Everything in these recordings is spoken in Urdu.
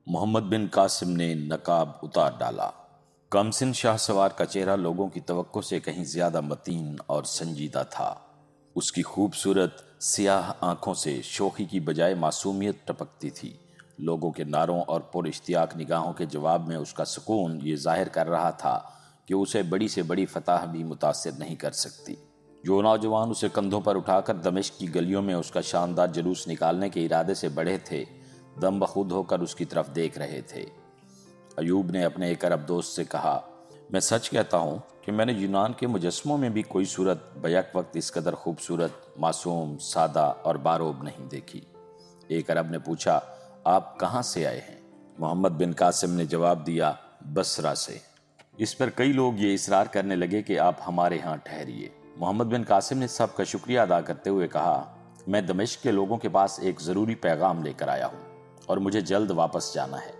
محمد بن قاسم نے نقاب اتار ڈالا۔ کمسن شاہ سوار کا چہرہ لوگوں کی توقع سے کہیں زیادہ متین اور سنجیدہ تھا۔ اس کی خوبصورت سیاہ آنکھوں سے شوخی کی بجائے معصومیت ٹپکتی تھی۔ لوگوں کے نعروں اور پر اشتیاق نگاہوں کے جواب میں اس کا سکون یہ ظاہر کر رہا تھا کہ اسے بڑی سے بڑی فتح بھی متاثر نہیں کر سکتی۔ جو نوجوان اسے کندھوں پر اٹھا کر دمشق کی گلیوں میں اس کا شاندار جلوس نکالنے کے ارادے سے بڑھے تھے، دم بخود ہو کر اس کی طرف دیکھ رہے تھے۔ ایوب نے اپنے ایک عرب دوست سے کہا، میں سچ کہتا ہوں کہ میں نے یونان کے مجسموں میں بھی کوئی صورت بیک وقت اس قدر خوبصورت، معصوم، سادہ اور باروب نہیں دیکھی۔ ایک عرب نے پوچھا، آپ کہاں سے آئے ہیں؟ محمد بن قاسم نے جواب دیا، بصرہ سے۔ اس پر کئی لوگ یہ اصرار کرنے لگے کہ آپ ہمارے ہاں ٹھہریے۔ محمد بن قاسم نے سب کا شکریہ ادا کرتے ہوئے کہا، میں دمشق کے لوگوں کے پاس ایک ضروری پیغام لے کر آیا ہوں اور مجھے جلد واپس جانا ہے۔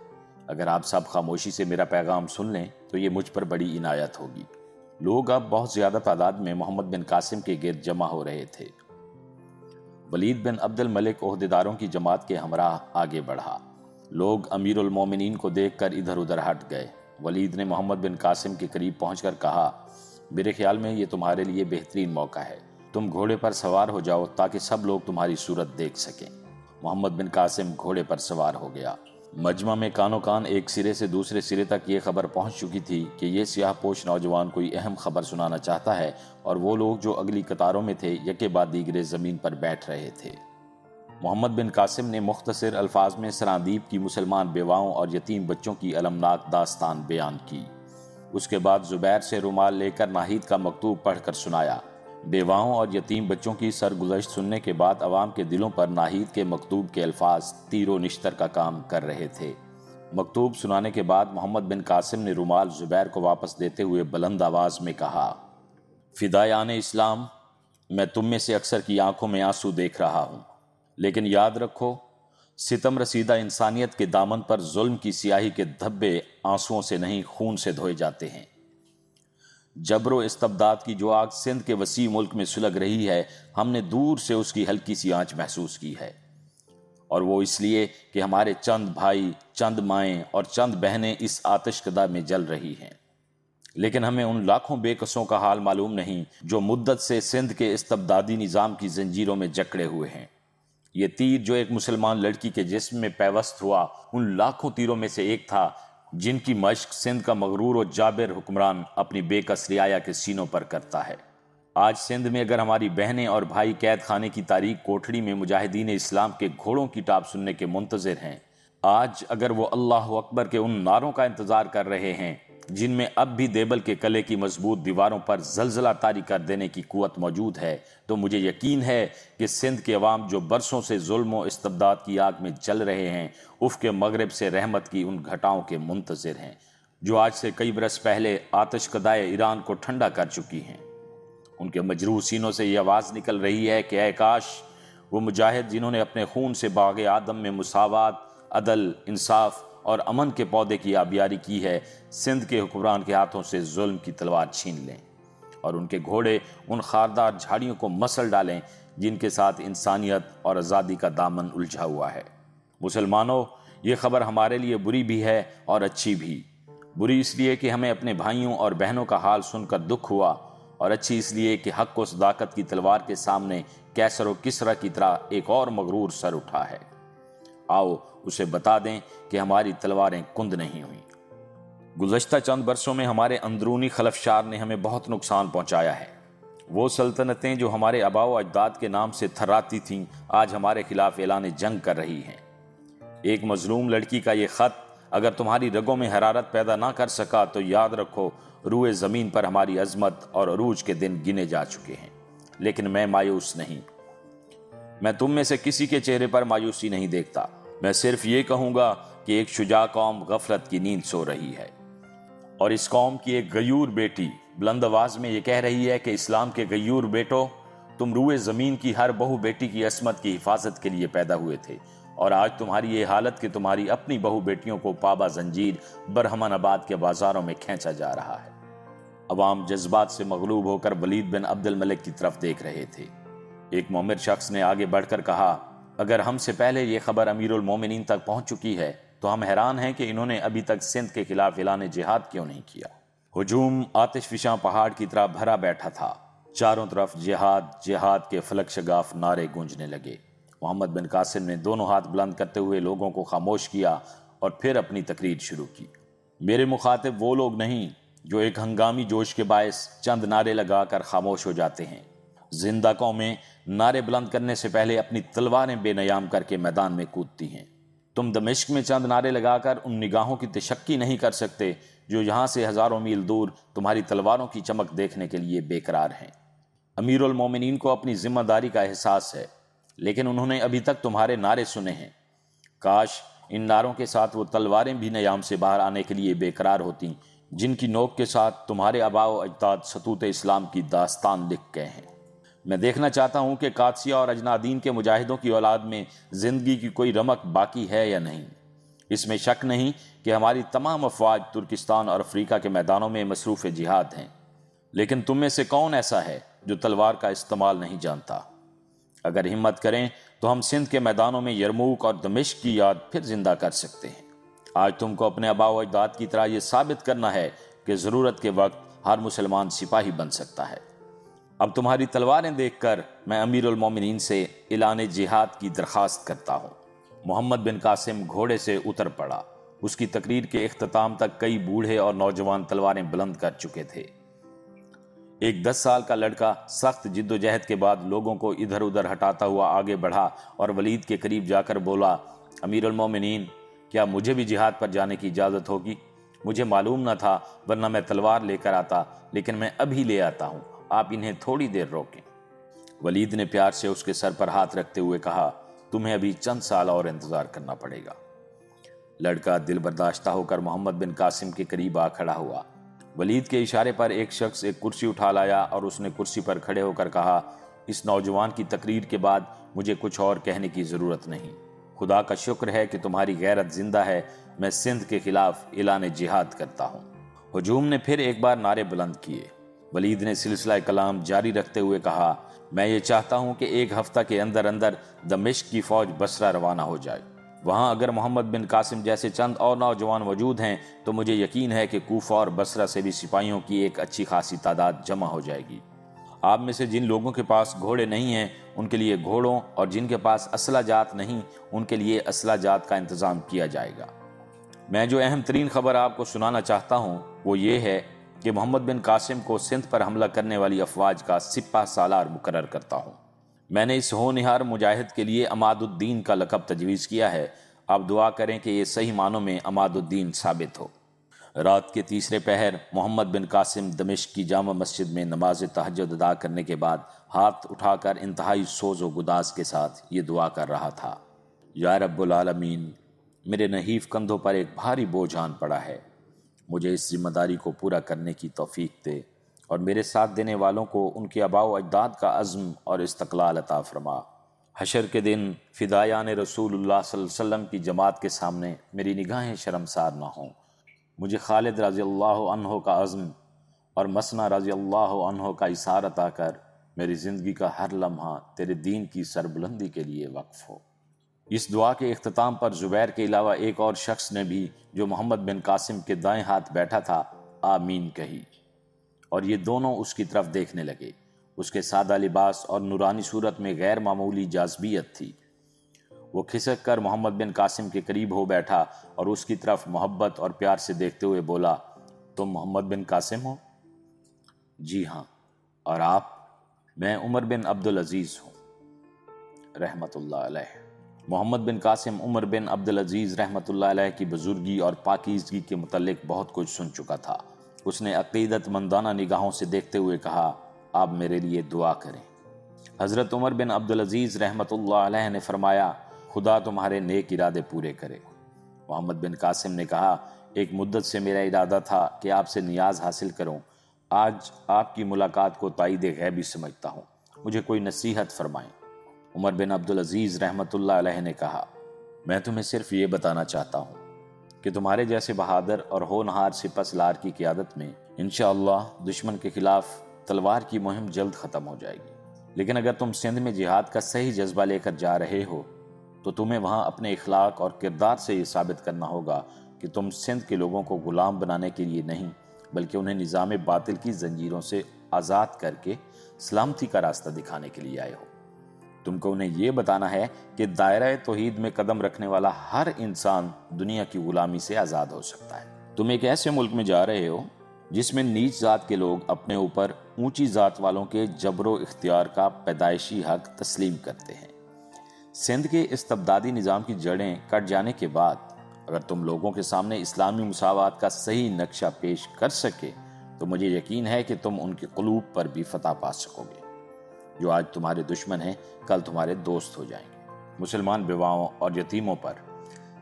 اگر آپ سب خاموشی سے میرا پیغام سن لیں تو یہ مجھ پر بڑی عنایت ہوگی۔ لوگ اب بہت زیادہ تعداد میں محمد بن قاسم کے گرد جمع ہو رہے تھے۔ ولید بن عبد الملک عہدیداروں کی جماعت کے ہمراہ آگے بڑھا۔ لوگ امیر المومنین کو دیکھ کر ادھر ادھر ہٹ گئے۔ ولید نے محمد بن قاسم کے قریب پہنچ کر کہا، میرے خیال میں یہ تمہارے لیے بہترین موقع ہے۔ تم گھوڑے پر سوار ہو جاؤ تاکہ سب لوگ تمہاری صورت دیکھ سکیں۔ محمد بن قاسم گھوڑے پر سوار ہو گیا۔ مجمع میں کانوں کان ایک سرے سے دوسرے سرے تک یہ خبر پہنچ چکی تھی کہ یہ سیاہ پوش نوجوان کوئی اہم خبر سنانا چاہتا ہے، اور وہ لوگ جو اگلی قطاروں میں تھے یکے بعد دیگرے زمین پر بیٹھ رہے تھے۔ محمد بن قاسم نے مختصر الفاظ میں سرادیب کی مسلمان بیواؤں اور یتیم بچوں کی المناک داستان بیان کی۔ اس کے بعد زبیر سے رومال لے کر ناہید کا مکتوب پڑھ کر سنایا۔ بیواؤں اور یتیم بچوں کی سرگزشت سننے کے بعد عوام کے دلوں پر ناہید کے مکتوب کے الفاظ تیر و نشتر کا کام کر رہے تھے۔ مکتوب سنانے کے بعد محمد بن قاسم نے رومال زبیر کو واپس دیتے ہوئے بلند آواز میں کہا، فدایان اسلام، میں تم میں سے اکثر کی آنکھوں میں آنسو دیکھ رہا ہوں، لیکن یاد رکھو، ستم رسیدہ انسانیت کے دامن پر ظلم کی سیاہی کے دھبے آنسوؤں سے نہیں خون سے دھوئے جاتے ہیں۔ جبر و استبداد کی جو آگ سندھ کے وسیع ملک میں سلگ رہی ہے، ہم نے دور سے اس کی ہلکی سی آنچ محسوس کی ہے، اور وہ اس لیے کہ ہمارے چند بھائی، چند مائیں اور چند بہنیں اس آتش کدہ میں جل رہی ہیں۔ لیکن ہمیں ان لاکھوں بے کسوں کا حال معلوم نہیں جو مدت سے سندھ کے استبدادی نظام کی زنجیروں میں جکڑے ہوئے ہیں۔ یہ تیر جو ایک مسلمان لڑکی کے جسم میں پیوست ہوا، ان لاکھوں تیروں میں سے ایک تھا جن کی مشق سندھ کا مغرور و جابر حکمران اپنی بے کس رعایا کے سینوں پر کرتا ہے۔ آج سندھ میں اگر ہماری بہنیں اور بھائی قید خانے کی تاریک کوٹھڑی میں مجاہدین اسلام کے گھوڑوں کی ٹاپ سننے کے منتظر ہیں، آج اگر وہ اللہ اکبر کے ان نعروں کا انتظار کر رہے ہیں جن میں اب بھی دیبل کے قلعے کی مضبوط دیواروں پر زلزلہ طاری کر دینے کی قوت موجود ہے، تو مجھے یقین ہے کہ سندھ کے عوام جو برسوں سے ظلم و استبداد کی آگ میں جل رہے ہیں، افق مغرب سے رحمت کی ان گھٹاؤں کے منتظر ہیں جو آج سے کئی برس پہلے آتش کدائے ایران کو ٹھنڈا کر چکی ہیں۔ ان کے مجروح سینوں سے یہ آواز نکل رہی ہے کہ اے کاش وہ مجاہد جنہوں نے اپنے خون سے باغ آدم میں مساوات، عدل، انصاف اور امن کے پودے کی آبیاری کی ہے، سندھ کے حکمران کے ہاتھوں سے ظلم کی تلوار چھین لیں اور ان کے گھوڑے ان خاردار جھاڑیوں کو مسل ڈالیں جن کے ساتھ انسانیت اور آزادی کا دامن الجھا ہوا ہے۔ مسلمانوں، یہ خبر ہمارے لیے بری بھی ہے اور اچھی بھی۔ بری اس لیے کہ ہمیں اپنے بھائیوں اور بہنوں کا حال سن کر دکھ ہوا، اور اچھی اس لیے کہ حق و صداقت کی تلوار کے سامنے کیسر و کسریٰ کی طرح ایک اور مغرور سر اٹھا ہے۔ آؤ اسے بتا دیں کہ ہماری تلواریں کند نہیں ہوئیں۔ گزشتہ چند برسوں میں ہمارے اندرونی خلفشار نے ہمیں بہت نقصان پہنچایا ہے۔ وہ سلطنتیں جو ہمارے آباء و اجداد کے نام سے تھراتی تھیں، آج ہمارے خلاف اعلان جنگ کر رہی ہیں۔ ایک مظلوم لڑکی کا یہ خط اگر تمہاری رگوں میں حرارت پیدا نہ کر سکا تو یاد رکھو، روئے زمین پر ہماری عظمت اور عروج کے دن گنے جا چکے ہیں۔ لیکن میں مایوس نہیں۔ میں تم میں سے کسی کے چہرے پر مایوسی نہیں دیکھتا۔ میں صرف یہ کہوں گا کہ ایک شجاع قوم غفلت کی نیند سو رہی ہے، اور اس قوم کی ایک غیور بیٹی بلند آواز میں یہ کہہ رہی ہے کہ اسلام کے غیور بیٹو، تم روئے زمین کی ہر بہو بیٹی کی عصمت کی حفاظت کے لیے پیدا ہوئے تھے، اور آج تمہاری یہ حالت کہ تمہاری اپنی بہو بیٹیوں کو پابا زنجیر برہمن آباد کے بازاروں میں کھینچا جا رہا ہے۔ عوام جذبات سے مغلوب ہو کر ولید بن عبد الملک کی طرف دیکھ رہے تھے۔ ایک مومر شخص نے آگے بڑھ کر کہا، اگر ہم سے پہلے یہ خبر امیر المومنین تک پہنچ چکی ہے تو ہم حیران ہیں کہ انہوں نے ابھی تک سندھ کے خلاف اعلان جہاد کیوں نہیں کیا۔ ہجوم آتش فشاں پہاڑ کی طرح بھرا بیٹھا تھا، چاروں طرف جہاد جہاد کے فلک شگاف نعرے گونجنے لگے۔ محمد بن قاسم نے دونوں ہاتھ بلند کرتے ہوئے لوگوں کو خاموش کیا اور پھر اپنی تقریر شروع کی۔ میرے مخاطب وہ لوگ نہیں جو ایک ہنگامی جوش کے باعث چند نعرے لگا کر خاموش ہو جاتے ہیں۔ زندہ قومیں نعرے بلند کرنے سے پہلے اپنی تلواریں بے نیام کر کے میدان میں کودتی ہیں۔ تم دمشق میں چند نعرے لگا کر ان نگاہوں کی تشکی نہیں کر سکتے جو یہاں سے ہزاروں میل دور تمہاری تلواروں کی چمک دیکھنے کے لیے بے قرار ہیں۔ امیر المومنین کو اپنی ذمہ داری کا احساس ہے، لیکن انہوں نے ابھی تک تمہارے نعرے سنے ہیں۔ کاش ان نعروں کے ساتھ وہ تلواریں بھی نیام سے باہر آنے کے لیے بے قرار ہوتیں جن کی نوک کے ساتھ تمہارے آباء و اجداد سطوت اسلام کی داستان لکھ گئے ہیں۔ میں دیکھنا چاہتا ہوں کہ قادسیہ اور اجنادین کے مجاہدوں کی اولاد میں زندگی کی کوئی رمق باقی ہے یا نہیں۔ اس میں شک نہیں کہ ہماری تمام افواج ترکستان اور افریقہ کے میدانوں میں مصروف جہاد ہیں، لیکن تم میں سے کون ایسا ہے جو تلوار کا استعمال نہیں جانتا؟ اگر ہمت کریں تو ہم سندھ کے میدانوں میں یرموک اور دمشق کی یاد پھر زندہ کر سکتے ہیں۔ آج تم کو اپنے آباء و اجداد کی طرح یہ ثابت کرنا ہے کہ ضرورت کے وقت ہر مسلمان سپاہی بن سکتا ہے۔ اب تمہاری تلواریں دیکھ کر میں امیر المومنین سے اعلان جہاد کی درخواست کرتا ہوں۔ محمد بن قاسم گھوڑے سے اتر پڑا۔ اس کی تقریر کے اختتام تک کئی بوڑھے اور نوجوان تلواریں بلند کر چکے تھے۔ ایک 10 سال کا لڑکا سخت جد و جہد کے بعد لوگوں کو ادھر ادھر ہٹاتا ہوا آگے بڑھا اور ولید کے قریب جا کر بولا، امیر المومنین، کیا مجھے بھی جہاد پر جانے کی اجازت ہوگی؟ مجھے معلوم نہ تھا، ورنہ میں تلوار لے کر آتا، لیکن میں ابھی لے آتا ہوں، آپ انہیں تھوڑی دیر روکیں۔ ولید نے پیار سے اس کے سر پر ہاتھ رکھتے ہوئے کہا، تمہیں ابھی چند سال اور انتظار کرنا پڑے گا۔ لڑکا دل برداشتہ ہو کر محمد بن قاسم کے قریب آ کھڑا ہوا۔ ولید کے اشارے پر ایک شخص ایک کرسی اٹھا لایا اور اس نے کرسی پر کھڑے ہو کر کہا، اس نوجوان کی تقریر کے بعد مجھے کچھ اور کہنے کی ضرورت نہیں۔ خدا کا شکر ہے کہ تمہاری غیرت زندہ ہے، میں سندھ کے خلاف اعلان جہاد کرتا ہوں۔ ہجوم نے پھر ایک بار نعرے بلند کیے۔ ولید نے سلسلہ کلام جاری رکھتے ہوئے کہا، میں یہ چاہتا ہوں کہ ایک ہفتہ کے اندر اندر دمشق کی فوج بصرہ روانہ ہو جائے۔ وہاں اگر محمد بن قاسم جیسے چند اور نوجوان موجود ہیں تو مجھے یقین ہے کہ کوفہ اور بصرہ سے بھی سپاہیوں کی ایک اچھی خاصی تعداد جمع ہو جائے گی۔ آپ میں سے جن لوگوں کے پاس گھوڑے نہیں ہیں ان کے لیے گھوڑوں، اور جن کے پاس اسلحہ جات نہیں ان کے لیے اسلحہ جات کا انتظام کیا جائے گا۔ میں جو اہم ترین خبر آپ کو سنانا چاہتا ہوں وہ یہ ہے کہ محمد بن قاسم کو سندھ پر حملہ کرنے والی افواج کا سپہ سالار مقرر کرتا ہوں۔ میں نے اس ہونہار مجاہد کے لیے عماد الدین کا لقب تجویز کیا ہے۔ آپ دعا کریں کہ یہ صحیح معنوں میں عماد الدین ثابت ہو۔ رات کے تیسرے پہر محمد بن قاسم دمشق کی جامع مسجد میں نماز تہجد ادا کرنے کے بعد ہاتھ اٹھا کر انتہائی سوز و گداز کے ساتھ یہ دعا کر رہا تھا، یا رب العالمین، میرے نحیف کندھوں پر ایک بھاری بوجھ آن پڑا ہے، مجھے اس ذمہ داری کو پورا کرنے کی توفیق دے اور میرے ساتھ دینے والوں کو ان کے آباء و اجداد کا عزم اور استقلال عطا فرما۔ حشر کے دن فدایان رسول اللہ صلی اللہ علیہ وسلم کی جماعت کے سامنے میری نگاہیں شرمسار نہ ہوں۔ مجھے خالد رضی اللہ عنہ کا عزم اور مسنہ رضی اللہ عنہ کا اثار عطا کر میری زندگی کا ہر لمحہ تیرے دین کی سربلندی کے لیے وقف ہو۔ اس دعا کے اختتام پر زبیر کے علاوہ ایک اور شخص نے بھی، جو محمد بن قاسم کے دائیں ہاتھ بیٹھا تھا، آمین کہی، اور یہ دونوں اس کی طرف دیکھنے لگے۔ اس کے سادہ لباس اور نورانی صورت میں غیر معمولی جاذبیت تھی۔ وہ کھسک کر محمد بن قاسم کے قریب ہو بیٹھا اور اس کی طرف محبت اور پیار سے دیکھتے ہوئے بولا، تم محمد بن قاسم ہو؟ جی ہاں۔ اور آپ؟ میں عمر بن عبدالعزیز ہوں، رحمت اللہ علیہ۔ محمد بن قاسم عمر بن عبدالعزیز رحمت اللہ علیہ کی بزرگی اور پاکیزگی کے متعلق بہت کچھ سن چکا تھا۔ اس نے عقیدت مندانہ نگاہوں سے دیکھتے ہوئے کہا، آپ میرے لیے دعا کریں۔ حضرت عمر بن عبدالعزیز رحمت اللہ علیہ نے فرمایا، خدا تمہارے نیک ارادے پورے کرے۔ محمد بن قاسم نے کہا، ایک مدت سے میرا ارادہ تھا کہ آپ سے نیاز حاصل کروں، آج آپ کی ملاقات کو تائید غیبی سمجھتا ہوں، مجھے کوئی نصیحت فرمائیں۔ عمر بن عبدالعزیز رحمت اللہ علیہ نے کہا، میں تمہیں صرف یہ بتانا چاہتا ہوں کہ تمہارے جیسے بہادر اور ہونہار سپہ سالار کی قیادت میں انشاءاللہ دشمن کے خلاف تلوار کی مہم جلد ختم ہو جائے گی، لیکن اگر تم سندھ میں جہاد کا صحیح جذبہ لے کر جا رہے ہو تو تمہیں وہاں اپنے اخلاق اور کردار سے یہ ثابت کرنا ہوگا کہ تم سندھ کے لوگوں کو غلام بنانے کے لیے نہیں بلکہ انہیں نظام باطل کی زنجیروں سے آزاد کر کے سلامتی کا راستہ دکھانے کے لیے آئے ہو۔ تم کو انہیں یہ بتانا ہے کہ دائرہ توحید میں قدم رکھنے والا ہر انسان دنیا کی غلامی سے آزاد ہو سکتا ہے۔ تم ایک ایسے ملک میں جا رہے ہو جس میں نیچ ذات کے لوگ اپنے اوپر اونچی ذات والوں کے جبر و اختیار کا پیدائشی حق تسلیم کرتے ہیں۔ سندھ کے استبدادی نظام کی جڑیں کٹ جانے کے بعد اگر تم لوگوں کے سامنے اسلامی مساوات کا صحیح نقشہ پیش کر سکے تو مجھے یقین ہے کہ تم ان کے قلوب پر بھی فتح پا سکو گے۔ جو آج تمہارے دشمن ہیں کل تمہارے دوست ہو جائیں گے۔ مسلمان بیواؤں اور یتیموں پر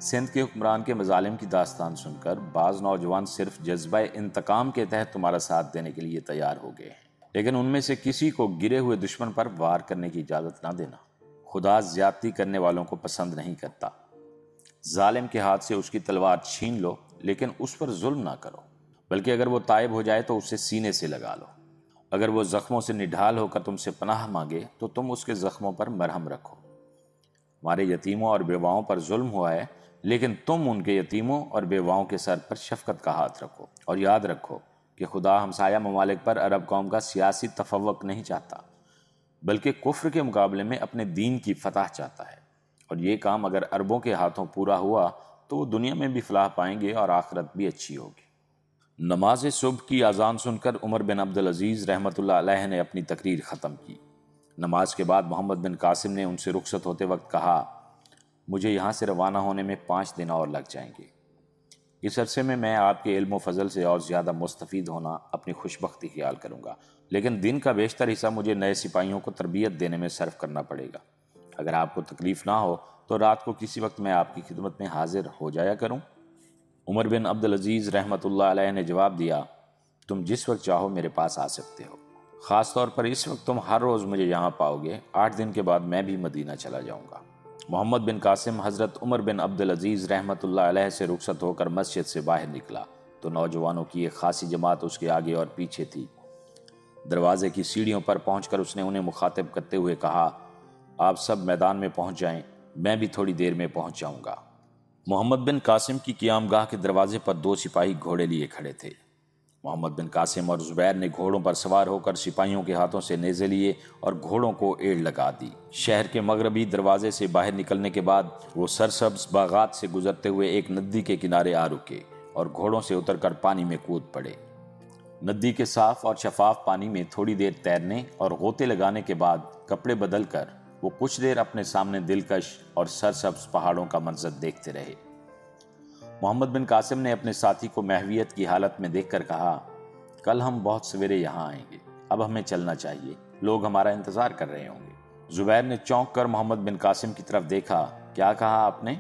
سندھ کے حکمران کے مظالم کی داستان سن کر بعض نوجوان صرف جذبہ انتقام کے تحت تمہارا ساتھ دینے کے لیے تیار ہو گئے ہیں، لیکن ان میں سے کسی کو گرے ہوئے دشمن پر وار کرنے کی اجازت نہ دینا۔ خدا زیادتی کرنے والوں کو پسند نہیں کرتا۔ ظالم کے ہاتھ سے اس کی تلوار چھین لو لیکن اس پر ظلم نہ کرو، بلکہ اگر وہ تائب ہو جائے تو اسے سینے سے لگا لو۔ اگر وہ زخموں سے نڈھال ہو کر تم سے پناہ مانگے تو تم اس کے زخموں پر مرہم رکھو۔ ہمارے یتیموں اور بیواؤں پر ظلم ہوا ہے لیکن تم ان کے یتیموں اور بیواؤں کے سر پر شفقت کا ہاتھ رکھو، اور یاد رکھو کہ خدا ہمسایہ ممالک پر عرب قوم کا سیاسی تفوق نہیں چاہتا بلکہ کفر کے مقابلے میں اپنے دین کی فتح چاہتا ہے، اور یہ کام اگر عربوں کے ہاتھوں پورا ہوا تو وہ دنیا میں بھی فلاح پائیں گے اور آخرت بھی اچھی ہوگی۔ نماز صبح کی اذان سن کر عمر بن عبدالعزیز رحمۃ اللہ علیہ نے اپنی تقریر ختم کی۔ نماز کے بعد محمد بن قاسم نے ان سے رخصت ہوتے وقت کہا، مجھے یہاں سے روانہ ہونے میں 5 دن اور لگ جائیں گے۔ اس عرصے میں آپ کے علم و فضل سے اور زیادہ مستفید ہونا اپنی خوش بختی خیال کروں گا، لیکن دن کا بیشتر حصہ مجھے نئے سپاہیوں کو تربیت دینے میں صرف کرنا پڑے گا۔ اگر آپ کو تکلیف نہ ہو تو رات کو کسی وقت میں آپ کی خدمت میں حاضر ہو جایا کروں۔ عمر بن عبدالعزیز رحمۃ اللہ علیہ نے جواب دیا، تم جس وقت چاہو میرے پاس آ سکتے ہو، خاص طور پر اس وقت تم ہر روز مجھے یہاں پاؤ گے۔ 8 دن کے بعد میں بھی مدینہ چلا جاؤں گا۔ محمد بن قاسم حضرت عمر بن عبدالعزیز رحمۃ اللہ علیہ سے رخصت ہو کر مسجد سے باہر نکلا تو نوجوانوں کی ایک خاصی جماعت اس کے آگے اور پیچھے تھی۔ دروازے کی سیڑھیوں پر پہنچ کر اس نے انہیں مخاطب کرتے ہوئے کہا، آپ سب میدان میں پہنچ جائیں، میں بھی تھوڑی دیر میں پہنچ جاؤں گا۔ محمد بن قاسم کی قیام گاہ کے دروازے پر 2 سپاہی گھوڑے لیے کھڑے تھے۔ محمد بن قاسم اور زبیر نے گھوڑوں پر سوار ہو کر سپاہیوں کے ہاتھوں سے نیزے لیے اور گھوڑوں کو ایڑ لگا دی۔ شہر کے مغربی دروازے سے باہر نکلنے کے بعد وہ سرسبز باغات سے گزرتے ہوئے ایک ندی کے کنارے آ رکے اور گھوڑوں سے اتر کر پانی میں کود پڑے۔ ندی کے صاف اور شفاف پانی میں تھوڑی دیر تیرنے اور غوطے لگانے کے بعد کپڑے بدل کر وہ کچھ دیر اپنے سامنے دلکش اور سرسبز پہاڑوں کا منظر دیکھتے رہے۔ محمد بن قاسم نے اپنے ساتھی کو محویت کی حالت میں دیکھ کر کہا، کل ہم بہت سویرے یہاں آئیں گے، اب ہمیں چلنا چاہیے، لوگ ہمارا انتظار کر رہے ہوں گے۔ زبیر نے چونک کر محمد بن قاسم کی طرف دیکھا، کیا کہا آپ نے؟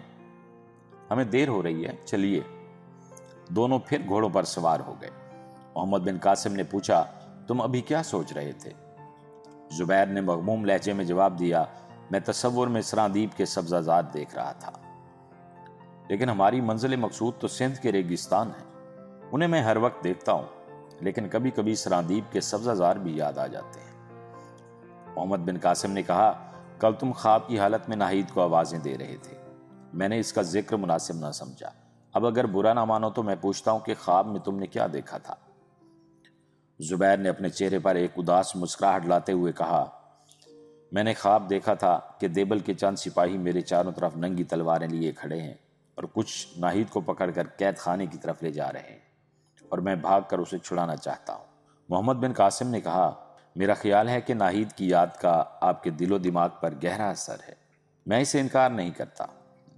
ہمیں دیر ہو رہی ہے، چلیے۔ دونوں پھر گھوڑوں پر سوار ہو گئے۔ محمد بن قاسم نے پوچھا، تم ابھی کیا سوچ رہے تھے؟ زبیر نے مغموم لہجے میں جواب دیا، میں تصور میں سرادیب کے سبزہ زار دیکھ رہا تھا، لیکن ہماری منزل مقصود تو سندھ کے ریگستان ہیں۔ انہیں میں ہر وقت دیکھتا ہوں لیکن کبھی کبھی سرادیب کے سبزہ زار بھی یاد آ جاتے ہیں۔ محمد بن قاسم نے کہا، کل تم خواب کی حالت میں ناہید کو آوازیں دے رہے تھے، میں نے اس کا ذکر مناسب نہ سمجھا۔ اب اگر برا نہ مانو تو میں پوچھتا ہوں کہ خواب میں تم نے کیا دیکھا تھا؟ زبیر نے اپنے چہرے پر ایک اداس مسکراہٹ لاتے ہوئے کہا، میں نے خواب دیکھا تھا کہ دیبل کے چند سپاہی میرے چاروں طرف ننگی تلواریں لیے کھڑے ہیں اور کچھ ناہید کو پکڑ کر قید خانے کی طرف لے جا رہے ہیں اور میں بھاگ کر اسے چھڑانا چاہتا ہوں۔ محمد بن قاسم نے کہا، میرا خیال ہے کہ ناہید کی یاد کا آپ کے دل و دماغ پر گہرا اثر ہے، میں اسے انکار نہیں کرتا۔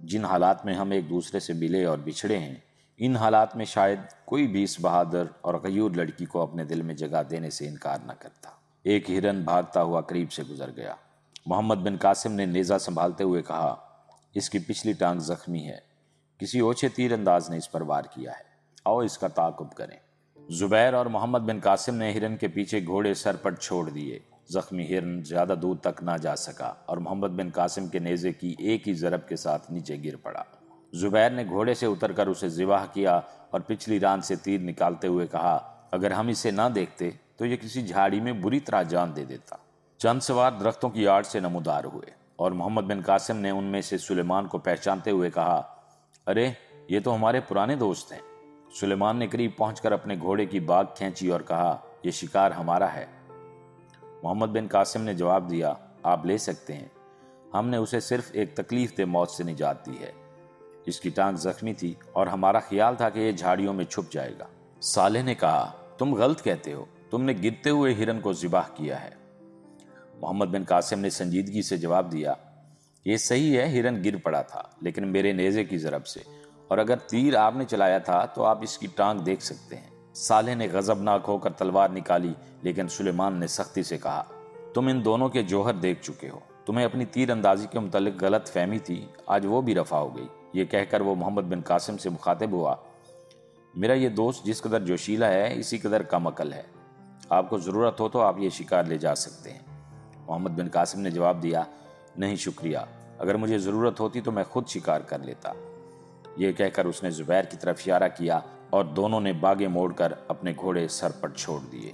جن حالات میں ہم ایک دوسرے سے ملے اور بچھڑے ہیں، ان حالات میں شاید کوئی بھی اس بہادر اور غیور لڑکی کو اپنے دل میں جگہ دینے سے انکار نہ کرتا۔ ایک ہرن بھاگتا ہوا قریب سے گزر گیا۔ محمد بن قاسم نے نیزہ سنبھالتے ہوئے کہا، اس کی پچھلی ٹانگ زخمی ہے، کسی اوچھے تیر انداز نے اس پر وار کیا ہے، آؤ اس کا تعاقب کریں۔ زبیر اور محمد بن قاسم نے ہرن کے پیچھے گھوڑے سر پر چھوڑ دیے۔ زخمی ہرن زیادہ دور تک نہ جا سکا اور محمد بن قاسم کے نیزے کی ایک ہی ضرب کے ساتھ نیچے گر پڑا۔ زبیر نے گھوڑے سے اتر کر اسے ذبح کیا اور پچھلی ران سے تیر نکالتے ہوئے کہا، اگر ہم اسے نہ دیکھتے تو یہ کسی جھاڑی میں بری طرح جان دے دیتا۔ چند سوار درختوں کی آڑ سے نمودار ہوئے اور محمد بن قاسم نے ان میں سے سلیمان کو پہچانتے ہوئے کہا، ارے یہ تو ہمارے پرانے دوست ہیں۔ سلیمان نے قریب پہنچ کر اپنے گھوڑے کی باگ کھینچی اور کہا، یہ شکار ہمارا ہے۔ محمد بن قاسم نے جواب دیا، آپ لے سکتے ہیں، ہم نے اسے صرف ایک تکلیف دہ موت سے نجات دی ہے۔ اس کی ٹانگ زخمی تھی اور ہمارا خیال تھا کہ یہ جھاڑیوں میں چھپ جائے گا۔ صالح نے کہا، تم غلط کہتے ہو، تم نے گرتے ہوئے ہرن کو ذبح کیا ہے۔ محمد بن قاسم نے سنجیدگی سے جواب دیا، یہ صحیح ہے، ہرن گر پڑا تھا لیکن میرے نیزے کی ضرب سے، اور اگر تیر آپ نے چلایا تھا تو آپ اس کی ٹانگ دیکھ سکتے ہیں۔ صالح نے غضبناک ہو کر تلوار نکالی، لیکن سلیمان نے سختی سے کہا، تم ان دونوں کے جوہر دیکھ چکے ہو، تمہیں اپنی تیر اندازی کے متعلق غلط فہمی تھی، آج وہ بھی رفع ہو گئی۔ یہ کہہ کر وہ محمد بن قاسم سے مخاطب ہوا، میرا یہ دوست جس قدر جوشیلا ہے اسی قدر کم عقل ہے، آپ کو ضرورت ہو تو آپ یہ شکار لے جا سکتے ہیں۔ محمد بن قاسم نے جواب دیا، نہیں شکریہ، اگر مجھے ضرورت ہوتی تو میں خود شکار کر لیتا۔ یہ کہہ کر اس نے زبیر کی طرف اشارہ کیا اور دونوں نے باگیں موڑ کر اپنے گھوڑے سر پر چھوڑ دیے۔